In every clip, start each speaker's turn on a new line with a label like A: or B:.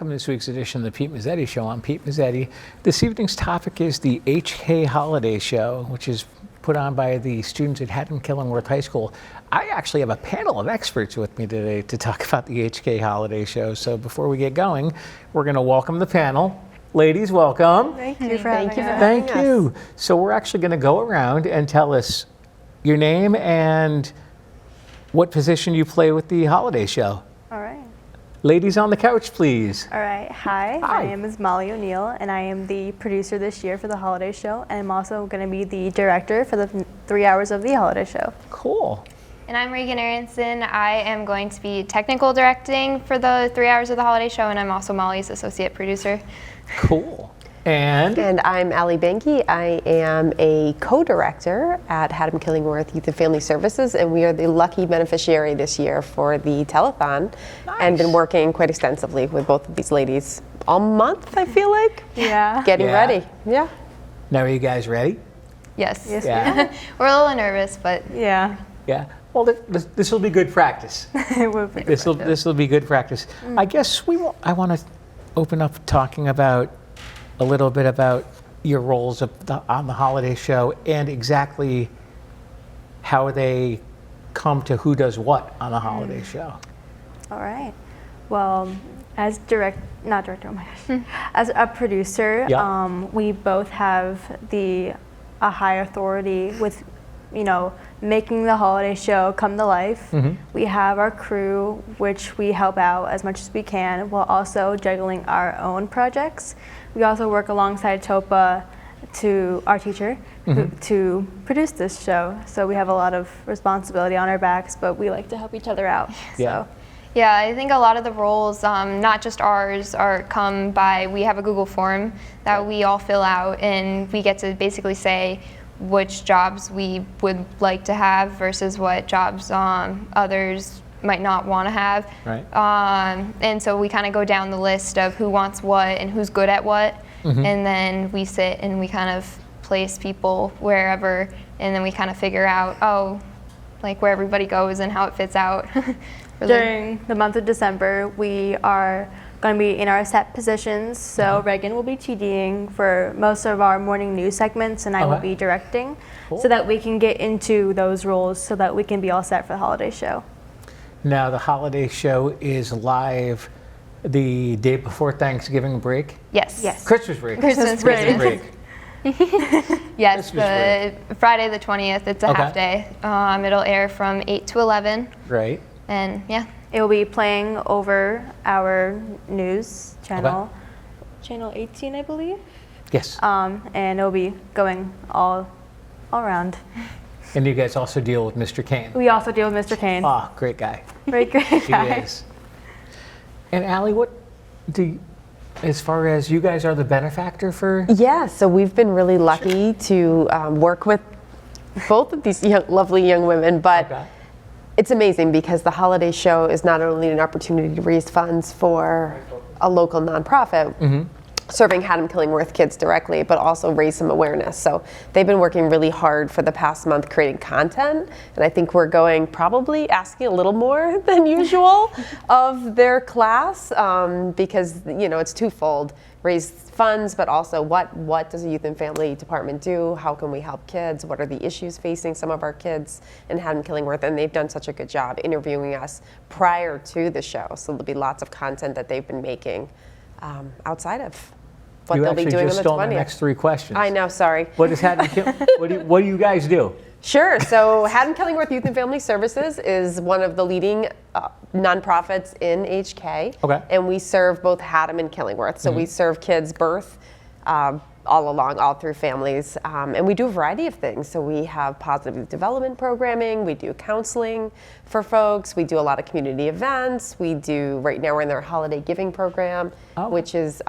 A: welcome to this week's edition of the Pete Mezzetti Show. I'm Pete Mezzetti. This evening's topic is the HK Holiday Show, which is put on by the students at Haddam-Killingworth High School. I actually have a panel of experts with me today to talk about the HK Holiday Show. So before we get going, we're going to welcome the panel. Ladies, welcome.
B: Thank you for having us.
A: Thank you. So we're actually going to go around and tell us your name and what position you play with the holiday show.
B: All right.
A: Ladies on the couch, please.
B: All right. Hi. My name is Molly O'Neill, and I am the producer this year for the holiday show, and I'm also going to be the director for the 3 hours of the holiday show.
A: Cool.
C: And I'm Regan Aronson. I am going to be technical directing for the 3 hours of the holiday show, and I'm also Molly's associate producer.
A: Cool. And
D: I'm Allie Benke. I am a co-director at Haddam-Killingworth Youth and Family Services, and we are the lucky beneficiary this year for the telethon.
A: Nice.
D: And been working quite extensively with both of these ladies all month, I feel like.
B: Yeah.
D: Getting ready. Yeah.
A: now are you guys ready?
C: Yes.
B: Yes.
A: Yeah.
C: We're a little nervous, but
B: Yeah.
A: Yeah. Well, this will be good practice.
B: It will be.
A: This will be good practice. I guess I want to open up talking about a little bit about your roles on the holiday show and exactly how they come to who does what on the holiday show.
B: All right. Well, as not director, oh my gosh, as a producer,
A: Yeah.
B: we both have a high authority with, making the holiday show come to life.
A: Mhm.
B: We have our crew, which we help out as much as we can, while also juggling our own projects. We also work alongside Topa, our teacher, to produce this show. So we have a lot of responsibility on our backs, but we like to help each other out.
A: Yeah.
B: So.
C: yeah, I think a lot of the roles, not just ours, we have a Google form that we all fill out, and we get to basically say which jobs we would like to have versus what jobs others might not want to have.
A: Right.
C: And so we kind of go down the list of who wants what and who's good at what, and then we sit and we kind of place people wherever, and then we kind of figure out, where everybody goes and how it fits out.
B: During the month of December, we are going to be in our set positions. So Regan will be TDing for most of our morning news segments, and I will be directing, so that we can get into those roles so that we can be all set for the holiday show.
A: Now, the holiday show is live the day before Thanksgiving break.
C: Yes.
B: Yes.
A: Christmas break.
C: Christmas
B: break.
A: break.
C: Yes,
A: Christmas
C: Friday the 20th, it's a half day. It'll air from 8 to 11,
A: Right.
C: and yeah.
B: It will be playing over our news channel, channel 18, I believe.
A: Yes.
B: And it'll be going all around.
A: And you guys also deal with Mr. Kane.
B: We also deal with Mr. Kane.
A: Ah, great guy.
B: Very great
A: He
B: guy.
A: is. And Allie, as far as you guys are the benefactor for?
D: Yeah, so we've been really lucky to work with both of these lovely young women, but
A: Okay.
D: it's amazing because the holiday show is not only an opportunity to raise funds for a local nonprofit serving Haddam-Killingworth kids directly, but also raise some awareness. So they've been working really hard for the past month creating content, and I think we're probably asking a little more than usual of their class because it's twofold: raise funds, but also what does a youth and family department do? How can we help kids? What are the issues facing some of our kids in Haddam-Killingworth? And they've done such a good job interviewing us prior to the show, so there'll be lots of content that they've been making outside of what they'll be doing on the 20th.
A: You actually just stole my next three questions.
D: I know, sorry.
A: What do you guys do?
D: Sure. So Haddam-Killingworth Youth and Family Services is one of the leading nonprofits in HK.
A: Okay.
D: And we serve both Haddam and Killingworth. So we serve kids birth all through families. And we do a variety of things. So we have positive development programming. We do counseling for folks. We do a lot of community events. Right now we're in their holiday giving program, which is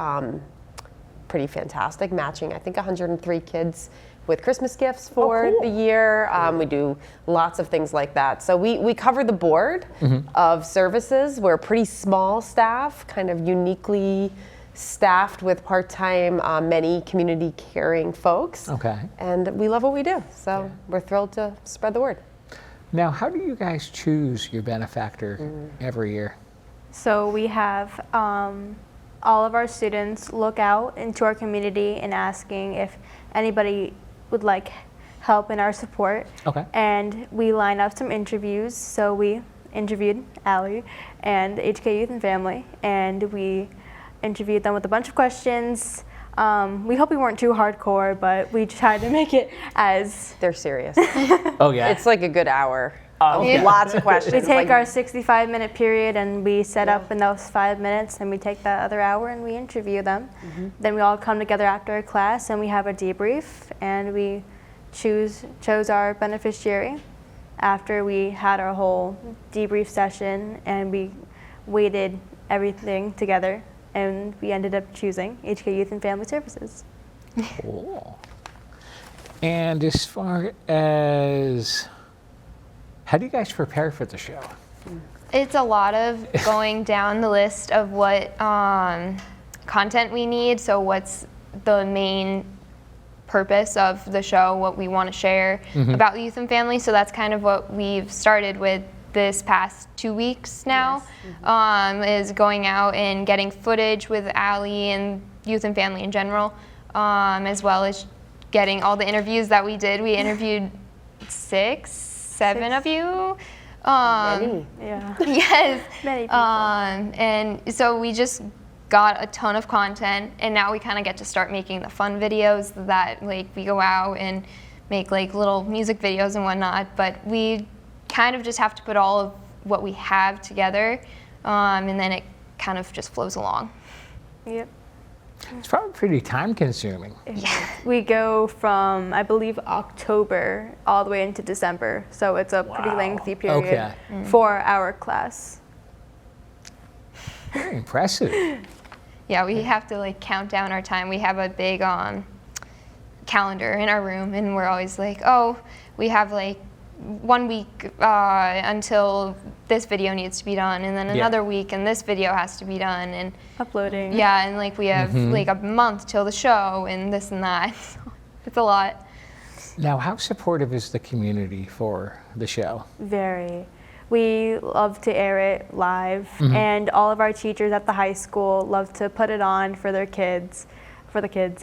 D: pretty fantastic, matching I think 103 kids with Christmas gifts for the year. We do lots of things like that. So we cover the board of services. We're a pretty small staff, kind of uniquely staffed with part-time, many community caring folks.
A: Okay.
D: And we love what we do. So we're thrilled to spread the word.
A: Now, how do you guys choose your benefactor every year?
B: So we have all of our students look out into our community and asking if anybody would like help in our support.
A: Okay.
B: And we line up some interviews. So we interviewed Allie and HK Youth and Family, and we interviewed them with a bunch of questions. We hope we weren't too hardcore, but we tried to make it as...
D: They're serious.
A: Oh, yeah.
D: It's like a good hour.
A: Yeah.
D: Lots of questions.
B: We take
D: like,
B: our 65-minute period and we set up in those 5 minutes, and we take that other hour and we interview them. Then we all come together after our class and we have a debrief, and we chose our beneficiary after we had our whole debrief session, and we weighted everything together, and we ended up choosing HK Youth and Family Services.
A: Cool. And as far as, how do you guys prepare for the show?
C: It's a lot of going down the list of what content we need. So what's the main purpose of the show, what we want to share about youth and family. So that's kind of what we've started with this past 2 weeks now, is going out and getting footage with Allie and youth and family in general, as well as getting all the interviews that we did. We interviewed 7 of you.
D: many.
B: Yeah.
C: Yes.
B: Many people.
C: And so we just got a ton of content, and now we kind of get to start making the fun videos that like we go out and make like little music videos and whatnot, but we kind of just have to put all of what we have together, and then it kind of just flows along.
B: Yep.
A: It's probably pretty time consuming.
B: We go from, I believe, October all the way into December, so it's a pretty
A: Wow.
B: lengthy period
A: Okay.
B: for our class.
A: Very impressive.
C: Yeah, we have to like count down our time. We have a big calendar in our room, and we're always like, oh, we have like 1 week until this video needs to be done, and then another week and this video has to be done, and
B: Uploading.
C: yeah, and like we have like a month till the show and this and that. So it's a lot.
A: Now, how supportive is the community for the show?
B: Very. We love to air it live, and all of our teachers at the high school love to put it on for their kids,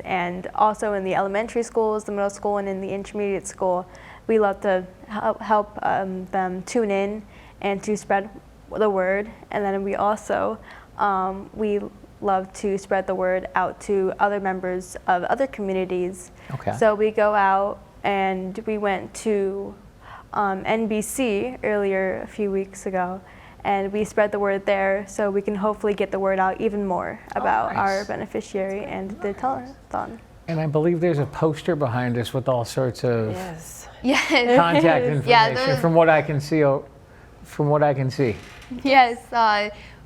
B: and also in the elementary schools, the middle school, and in the intermediate school. We love to help them tune in and to spread the word, and then we also we love to spread the word out to other members of other communities.
A: Okay.
B: So we go out, and we went to NBC earlier a few weeks ago, and we spread the word there, so we can hopefully get the word out even more about
A: nice.
B: our beneficiary and the telethon.
A: And I believe there's a poster behind us with all sorts of
D: Yes.
C: Yes.
A: contact information.
C: Yeah,
A: from what I can see. From what I can see.
C: Yes,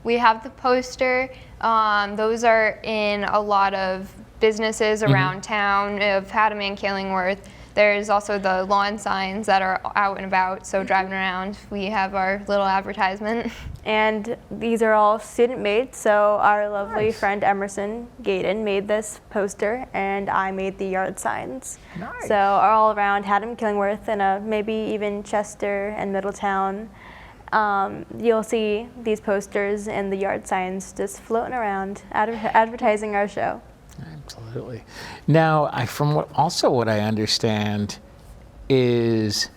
C: we have the poster. Those are in a lot of businesses around town of Haddam and Killingworth. There's also the lawn signs that are out and about, so driving around, we have our little advertisement.
B: And these are all student-made, so our lovely
A: Nice.
B: friend Emerson Gayden made this poster, and I made the yard signs.
A: Nice.
B: So all around Haddam, Killingworth, and maybe even Chester and Middletown, you'll see these posters and the yard signs just floating around, advertising our show.
A: Absolutely. Now, from what I understand is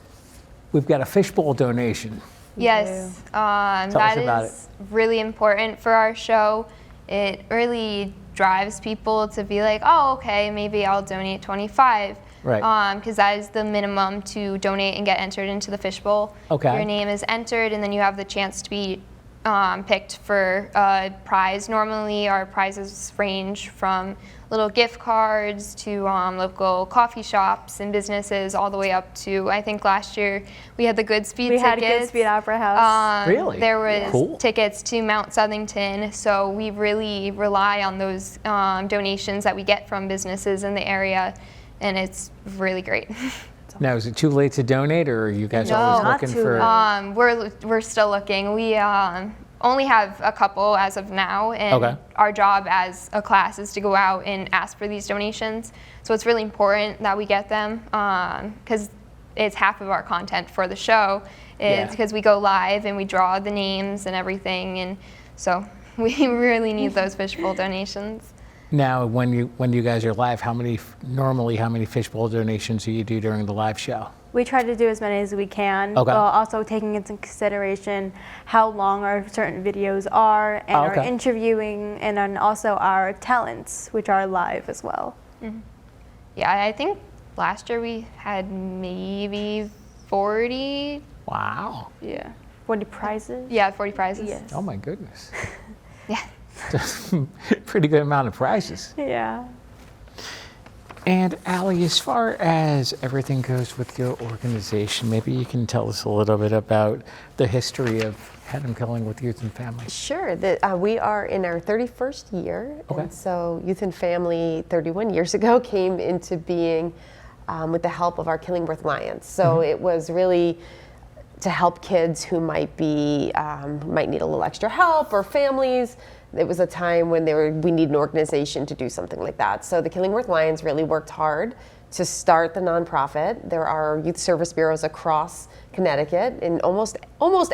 A: we've got a fishbowl donation.
C: Yes,
A: Tell us
C: that
A: about
C: is really important for our show. It really drives people to be like, oh, okay, maybe I'll donate 25.
A: Right.
C: Because that is the minimum to donate and get entered into the fishbowl.
A: Okay.
C: Your name is entered, and then you have the chance to be picked for a prize. Normally, our prizes range from little gift cards to local coffee shops and businesses, all the way up to, I think last year we had the Goodspeed
B: We
C: tickets.
B: had Goodspeed Opera House.
A: Really?
C: There was
A: Cool.
C: tickets to Mount Southington, so we really rely on those donations that we get from businesses in the area, and it's really great.
A: Now, is it too late to donate, or are you guys
C: No.
A: always
B: Not
A: looking
B: too
A: for?
B: late.
C: We're still looking. We only have a couple as of now, and
A: Okay.
C: our job as a class is to go out and ask for these donations. So it's really important that we get them, because it's half of our content for the show.
A: Yeah.
C: It's because we go live and we draw the names and everything, and so We really need those fishbowl donations.
A: Now, when you guys are live, normally how many fishbowl donations do you do during the live show?
B: We try to do as many as we can,
A: Okay.
B: while also taking into consideration how long our certain videos are, and our
A: okay.
B: interviewing, and then also our talents, which are live as well.
C: Yeah, I think last year we had maybe 40.
A: Wow.
B: Yeah. 40 prizes?
C: Yeah, 40 prizes.
B: Yes.
A: Oh my goodness.
C: Yeah.
A: Pretty good amount of prizes.
B: Yeah.
A: And Allie, as far as everything goes with your organization, maybe you can tell us a little bit about the history of Haddam Killingworth Youth and Family.
D: Sure. We are in our 31st year.
A: Okay.
D: And so Youth and Family 31 years ago came into being with the help of our Killingworth Lions. So it was really to help kids who might need a little extra help, or families. It was a time when we need an organization to do something like that. So the Killingworth Lions really worked hard to start the nonprofit. There are youth service bureaus across Connecticut in almost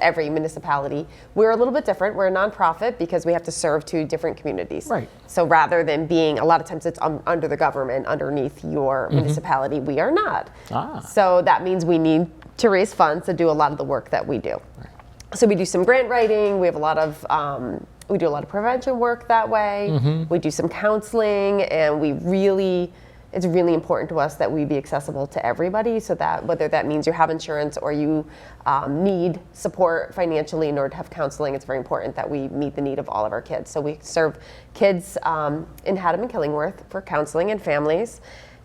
D: every municipality. We're a little bit different. We're a nonprofit because we have to serve two different communities.
A: Right.
D: So rather than being, a lot of times it's under the government, underneath your municipality, we are not. So that means we need to raise funds to do a lot of the work that we do. Right. So we do some grant writing. We have a lot of we do a lot of prevention work that way. We do some counseling, and it's really important to us that we be accessible to everybody, so that whether that means you have insurance or you need support financially in order to have counseling, it's very important that we meet the need of all of our kids. So we serve kids in Haddam and Killingworth for counseling and families.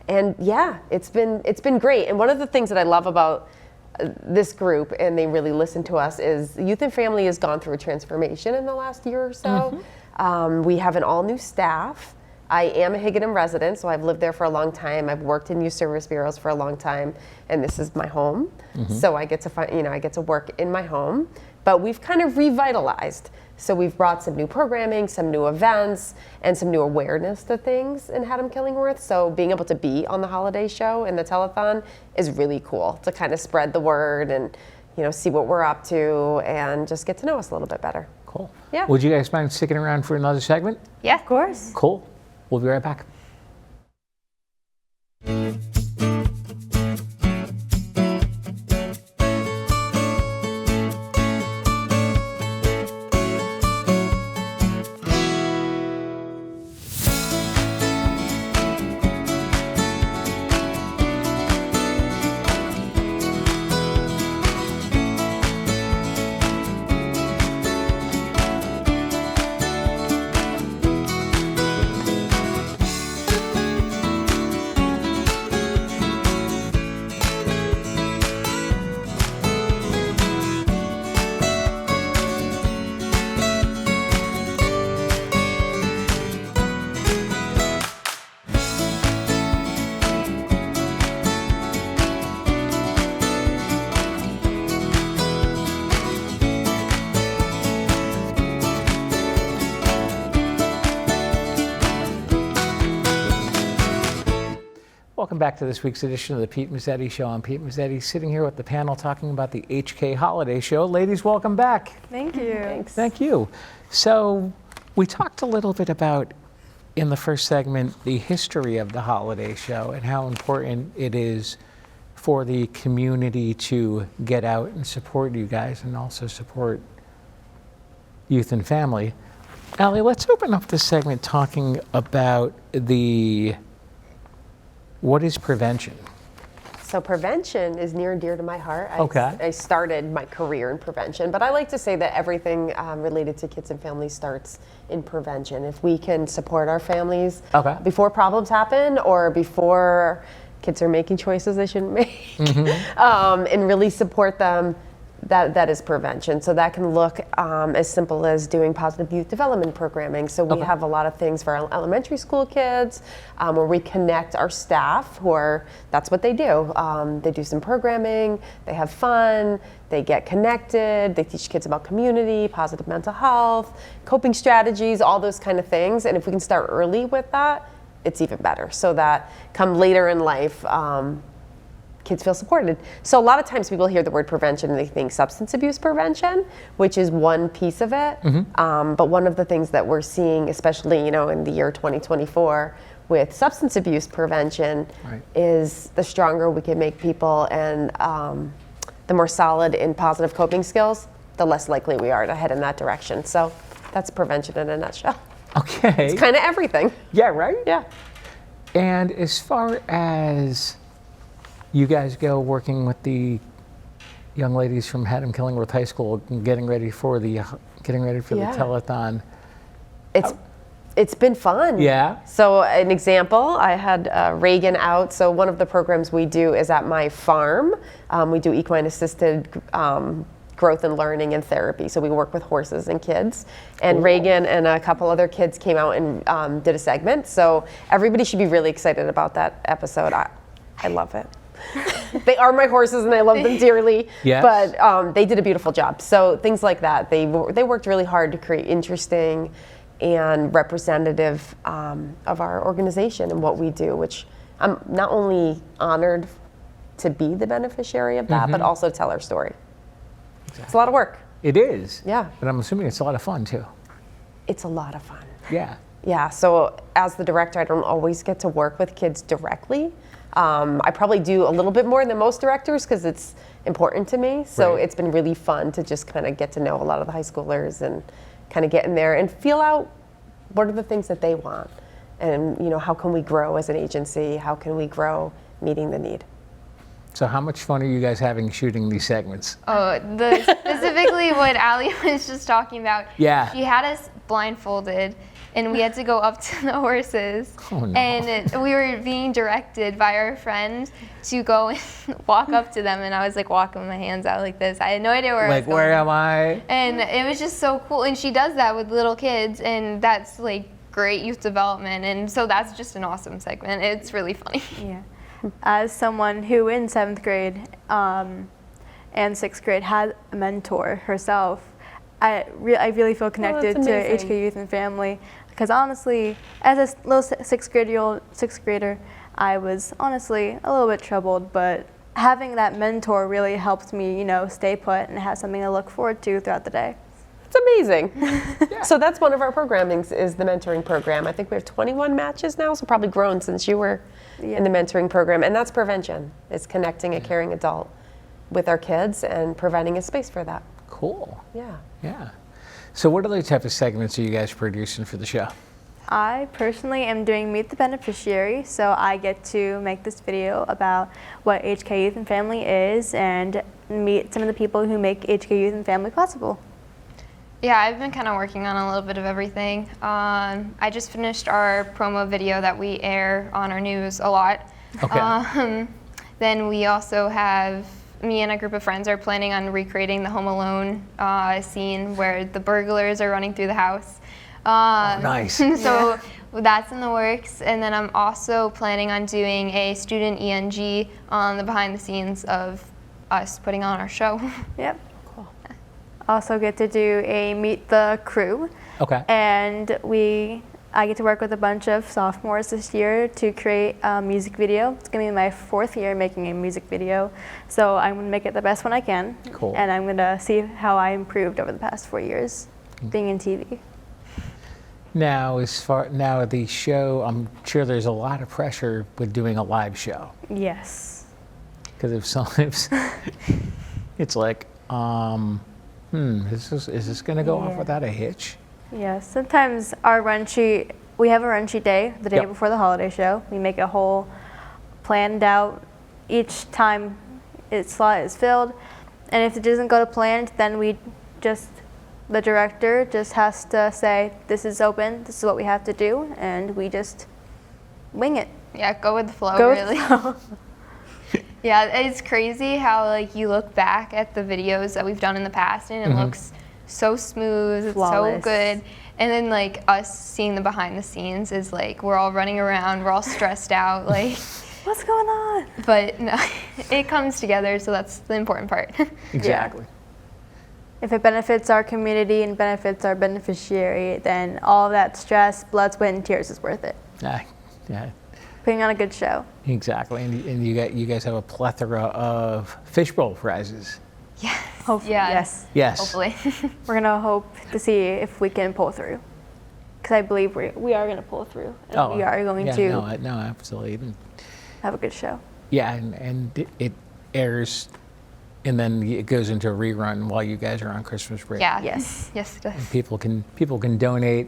D: And yeah, it's been great. And one of the things that I love about this group, and they really listen to us, is Youth and Family has gone through a transformation in the last year or so. We have an all new staff. I am a Higgedam resident, so I've lived there for a long time. I've worked in youth service bureaus for a long time, and this is my home. So I get to I get to work in my home. But we've kind of revitalized. So we've brought some new programming, some new events, and some new awareness to things in Haddam Killingworth. So being able to be on the holiday show and the telethon is really cool, to kind of spread the word and see what we're up to and just get to know us a little bit better.
A: Cool.
D: Yeah.
A: Would you guys mind sticking around for another segment?
C: Yeah.
B: Of course.
A: Cool. We'll be right back. Welcome back to this week's edition of the Pete Mezzetti Show. I'm Pete Mezzetti, sitting here with the panel talking about the HK Holiday Show. Ladies, welcome back.
B: Thank you.
D: Thanks.
A: Thank you. So we talked a little bit about, in the first segment, the history of the holiday show and how important it is for the community to get out and support you guys and also support Youth and Family. Allie, let's open up this segment talking about what is prevention?
D: So prevention is near and dear to my heart.
A: Okay.
D: I started my career in prevention, but I like to say that everything related to kids and families starts in prevention. If we can support our families before problems happen or before kids are making choices they shouldn't make, and really support them, that is prevention. So that can look as simple as doing positive youth development programming. So we have a lot of things for our elementary school kids where we connect our staff that's what they do. They do some programming, they have fun, they get connected, they teach kids about community, positive mental health, coping strategies, all those kind of things. And if we can start early with that, it's even better. So that come later in life, kids feel supported. So a lot of times people hear the word prevention and they think substance abuse prevention, which is one piece of it. But one of the things that we're seeing, especially in the year 2024 with substance abuse prevention, is the stronger we can make people and the more solid in positive coping skills, the less likely we are to head in that direction. So that's prevention in a nutshell.
A: Okay.
D: It's kind of everything.
A: Yeah, right?
D: Yeah.
A: And as far as you guys go working with the young ladies from Haddam Killingworth High School and getting ready for the telethon.
D: It's been fun.
A: Yeah.
D: So an example, I had Reagan out. So one of the programs we do is at my farm. We do equine assisted growth and learning and therapy. So we work with horses and kids. And Reagan and a couple other kids came out and did a segment. So everybody should be really excited about that episode. I love it. They are my horses and I love them dearly.
A: Yes.
D: But they did a beautiful job. So things like that. They worked really hard to create interesting and representative of our organization and what we do, which I'm not only honored to be the beneficiary of that, but also tell our story. Exactly. It's a lot of work.
A: It is.
D: Yeah.
A: But I'm assuming it's a lot of fun too.
D: It's a lot of fun.
A: Yeah.
D: Yeah, so as the director, I don't always get to work with kids directly. I probably do a little bit more than most directors because it's important to me. So it's been really fun to just kind of get to know a lot of the high schoolers and kind of get in there and feel out what are the things that they want, and how can we grow as an agency? How can we grow meeting the need?
A: So how much fun are you guys having shooting these segments?
C: Oh, specifically what Allie was just talking about.
A: Yeah.
C: She had us blindfolded, and we had to go up to the horses.
A: Oh, no.
C: And we were being directed by our friend to go and walk up to them, and I was like walking with my hands out like this. I had no idea where I was going.
A: Where am I?
C: And it was just so cool. And she does that with little kids, and that's like great youth development. And so that's just an awesome segment. It's really funny.
B: Yeah. As someone who in 7th grade and 6th grade had a mentor herself, I really feel connected to HK Youth and Family, because honestly, as a little 6th grader, I was honestly a little bit troubled, but having that mentor really helped me, stay put and have something to look forward to throughout the day.
D: It's amazing. Yeah. So that's one of our programmings is the mentoring program. I think we have 21 matches now, so probably grown since you were in the mentoring program. And that's prevention. It's connecting a caring adult with our kids and providing a space for that.
A: Cool.
D: Yeah.
A: Yeah. So what other type of segments are you guys producing for the show?
B: I personally am doing Meet the Beneficiary, so I get to make this video about what HK Youth and Family is and meet some of the people who make HK Youth and Family possible.
C: Yeah, I've been kind of working on a little bit of everything. I just finished our promo video that we air on our news a lot.
A: Okay.
C: Then we also have, me and a group of friends are planning on recreating the Home Alone scene where the burglars are running through the house.
A: Nice.
C: So that's in the works. And then I'm also planning on doing a student ENG on the behind the scenes of us putting on our show.
B: Yep. Also get to do a Meet the Crew.
A: Okay.
B: And I get to work with a bunch of sophomores this year to create a music video. It's going to be my 4th year making a music video, so I'm going to make it the best one I can.
A: Cool.
B: And I'm going to see how I improved over the past 4 years being in TV.
A: Now, the show, I'm sure there's a lot of pressure with doing a live show.
B: Yes.
A: Because it's like, is this going to go off without a hitch?
B: Yeah, sometimes we have a run sheet day the day before the holiday show. We make a whole planned out each time its slot is filled. And if it doesn't go to plan, then the director just has to say, this is open, this is what we have to do, and we just wing it.
C: Yeah, go with the flow,
B: Go
C: really.
B: with the flow.
C: Yeah, it's crazy how you look back at the videos that we've done in the past and it looks so smooth, it's
B: Flawless.
C: so good. And then us seeing the behind the scenes is we're all running around, we're all stressed out,
B: What's going on?
C: But no, it comes together, so that's the important part.
A: Exactly.
B: If it benefits our community and benefits our beneficiary, then all of that stress, blood, sweat, and tears is worth it.
A: Yeah.
B: putting on a good show.
A: Exactly, and you guys have a plethora of fishbowl prizes.
B: Hopefully,
C: Yeah.
B: yes.
A: Yes.
C: Hopefully.
B: We're gonna hope to see if we can pull through, because I believe we are gonna pull through, and we are going to
A: No, absolutely.
B: have a good show.
A: Yeah, and it airs, and then it goes into a rerun while you guys are on Christmas break.
C: Yeah.
B: Yes.
C: Yes, it does.
A: People can donate.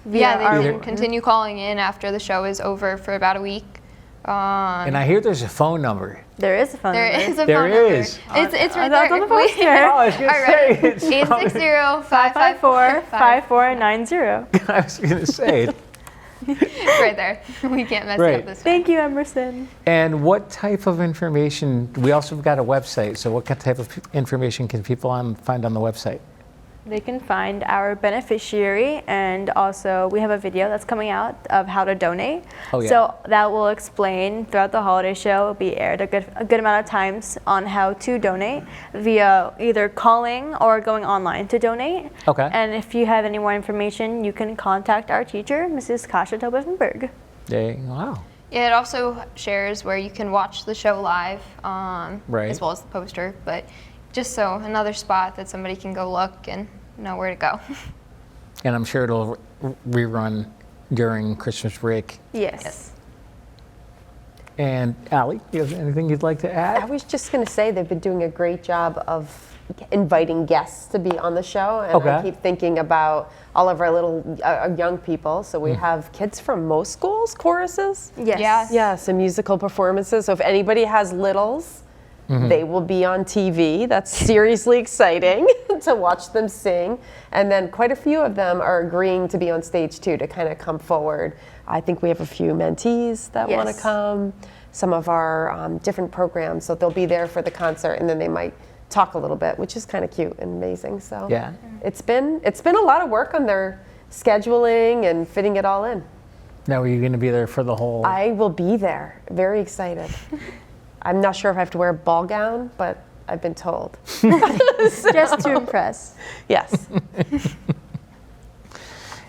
C: Yeah,
B: our-
C: they can continue calling in after the show is over for about a week.
A: And I hear there's a phone number.
B: There is a phone
C: There
B: number.
C: is a
A: There
C: phone number.
A: is.
C: It's right
B: That's
C: there.
B: on the
C: If we-
B: poster.
A: Oh, I was gonna
C: All right,
A: say, it's probably-
B: 860-554-5490.
A: I was gonna say.
C: right there. We can't mess it
A: Right.
C: up this time.
B: Thank you, Emerson.
A: And what type of information? We also have got a website. So what type of information can people find on the website?
B: They can find our beneficiary, and also we have a video that's coming out of how to donate.
A: Oh, yeah.
B: So that will explain throughout the holiday show. It'll be aired a good amount of times on how to donate via either calling or going online to donate.
A: Okay.
B: And if you have any more information, you can contact our teacher, Mrs. Kasha Tobenberg.
A: Wow.
C: Yeah, it also shares where you can watch the show live,
A: Right.
C: as well as the poster. But just so another spot that somebody can go look and know where to go.
A: And I'm sure it'll rerun during Christmas break.
B: Yes.
A: And Allie, you have anything you'd like to add?
D: I was just going to say they've been doing a great job of inviting guests to be on the show, and
A: Okay.
D: I keep thinking about all of our little young people. So we have kids from most schools, choruses.
B: Yes.
C: Yeah.
D: Yes, and musical performances. So if anybody has littles, they will be on TV. That's seriously exciting to watch them sing. And then quite a few of them are agreeing to be on stage too, to kind of come forward. I think we have a few mentees that want to
B: Yes.
D: come, some of our different programs. So they'll be there for the concert, and then they might talk a little bit, which is kind of cute and amazing. So
A: Yeah.
D: it's been a lot of work on their scheduling and fitting it all in.
A: Now, are you going to be there for the whole?
D: I will be there. Very excited. I'm not sure if I have to wear a ball gown, but I've been told.
B: Just to impress.
D: Yes.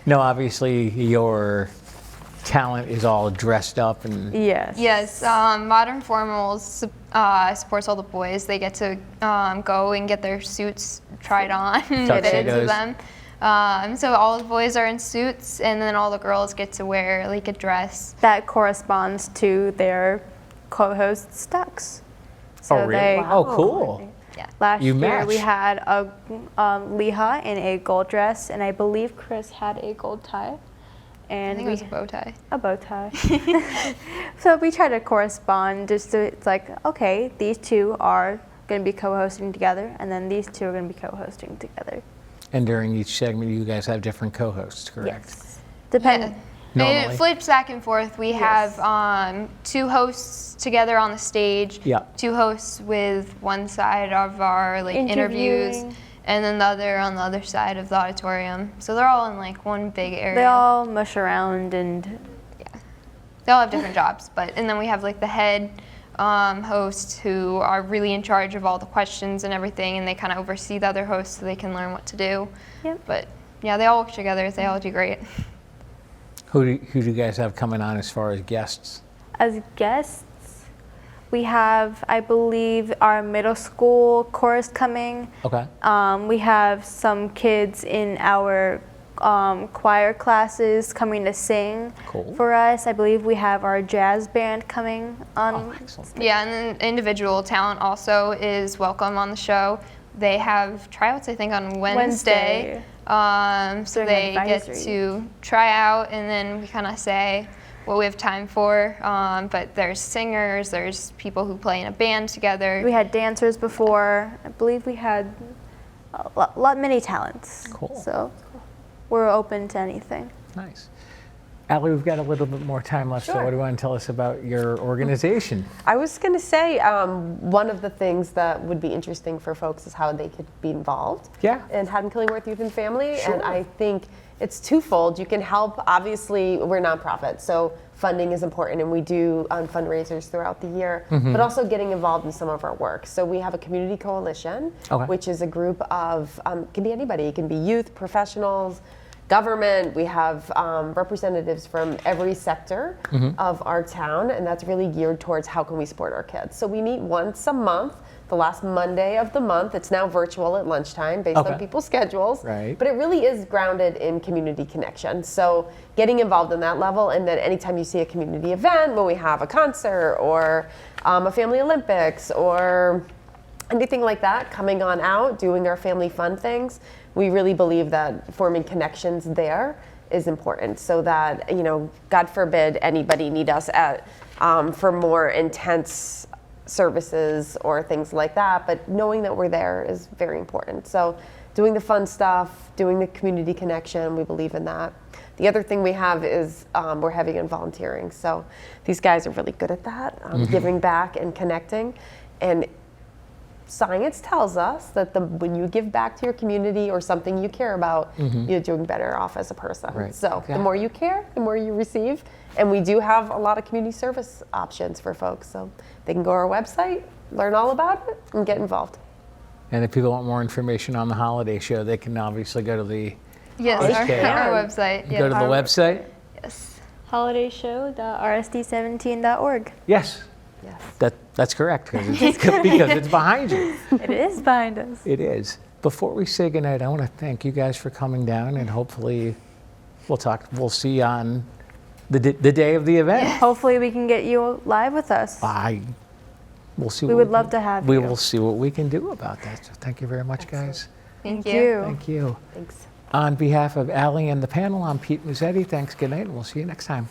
A: No, obviously your talent is all dressed up and
B: Yes.
C: Yes, Modern Formals supports all the boys. They get to go and get their suits tried on, get into
A: Tuxedos.
C: them. So all the boys are in suits, and then all the girls get to wear like a dress.
B: That corresponds to their co-hosts' tux. So
A: oh, really?
B: they-
A: Oh, cool.
B: Last
A: You
B: year we
A: match.
B: had a Leha in a gold dress, and I believe Chris had a gold tie,
C: I
B: and
C: think it
B: we
C: was a bow tie.
B: a bow tie. So we try to correspond. Just so it's like, okay, these two are going to be co-hosting together, and then these two are going to be co-hosting together.
A: And during each segment, you guys have different co-hosts, correct?
B: Yes. Depend.
C: And
A: Normally.
C: it flips back and forth. We have two hosts together on the stage,
A: Yeah.
C: two hosts with one side of our like interviews,
B: Interviewing.
C: and then the other on the other side of the auditorium. So they're all in like one big area.
B: They all mush around, and
C: They all have different jobs, and then we have like the head hosts who are really in charge of all the questions and everything, and they kind of oversee the other hosts so they can learn what to do.
B: Yep.
C: But yeah, they all work together. They all do great.
A: Who do you guys have coming on as far as guests?
B: as guests, we have, I believe, our middle school chorus coming.
A: Okay.
B: We have some kids in our choir classes coming to sing
A: Cool.
B: for us. I believe we have our jazz band coming on.
A: Oh, excellent.
C: Yeah, and then individual talent also is welcome on the show. They have tryouts, I think, on Wednesday. So
B: During
C: they get
B: advisory.
C: to try out, and then we kind of say what we have time for. But there's singers, there's people who play in a band together.
B: We had dancers before. I believe we had many talents.
A: Cool.
B: So we're open to anything.
A: Nice. Allie, we've got a little bit more time left, so
D: Sure.
A: what do you want to tell us about your organization?
D: I was going to say one of the things that would be interesting for folks is how they could be involved
A: Yeah.
D: in Haddon Killingworth Youth and Family.
A: Sure.
D: And I think it's twofold. You can help, obviously, we're nonprofit, so funding is important, and we do fundraisers throughout the year, but also getting involved in some of our work. So we have a community coalition,
A: Okay.
D: which is a group of, can be anybody, it can be youth, professionals, government. We have representatives from every sector of our town, and that's really geared towards how can we support our kids. So we meet once a month, the last Monday of the month. It's now virtual at lunchtime based on people's schedules.
A: Right.
D: But it really is grounded in community connection. So getting involved in that level, and then anytime you see a community event, when we have a concert or a family Olympics or anything like that, coming on out, doing our family fun things, we really believe that forming connections there is important, so that, you know, God forbid anybody need us at for more intense services or things like that, but knowing that we're there is very important. So doing the fun stuff, doing the community connection, we believe in that. The other thing we have is we're heavy in volunteering. So these guys are really good at that, giving back and connecting. And science tells us that when you give back to your community or something you care about, you're doing better off as a person.
A: Right.
D: So the more you care, the more you receive. And we do have a lot of community service options for folks. So they can go to our website, learn all about it, and get involved.
A: And if people want more information on the holiday show, they can obviously go to the
C: Yes,
A: Okay.
C: our website.
A: go to the website.
C: Yes.
B: holidayshow.rsd17.org.
A: Yes,
D: Yes.
A: that's correct because it's behind you.
B: It is behind us.
A: It is. Before we say goodnight, I want to thank you guys for coming down, and hopefully we'll see you on the day of the event.
B: Hopefully we can get you live with us.
A: We'll see.
B: We
A: what
B: would love to have
A: we
B: you.
A: will see what we can do about that. So thank you very much, guys.
C: Thank
B: Thank
C: you.
B: you.
A: Thank you.
D: Thanks.
A: On behalf of Allie and the panel, I'm Pete Mezzetti. Thanks, good night, and we'll see you next time.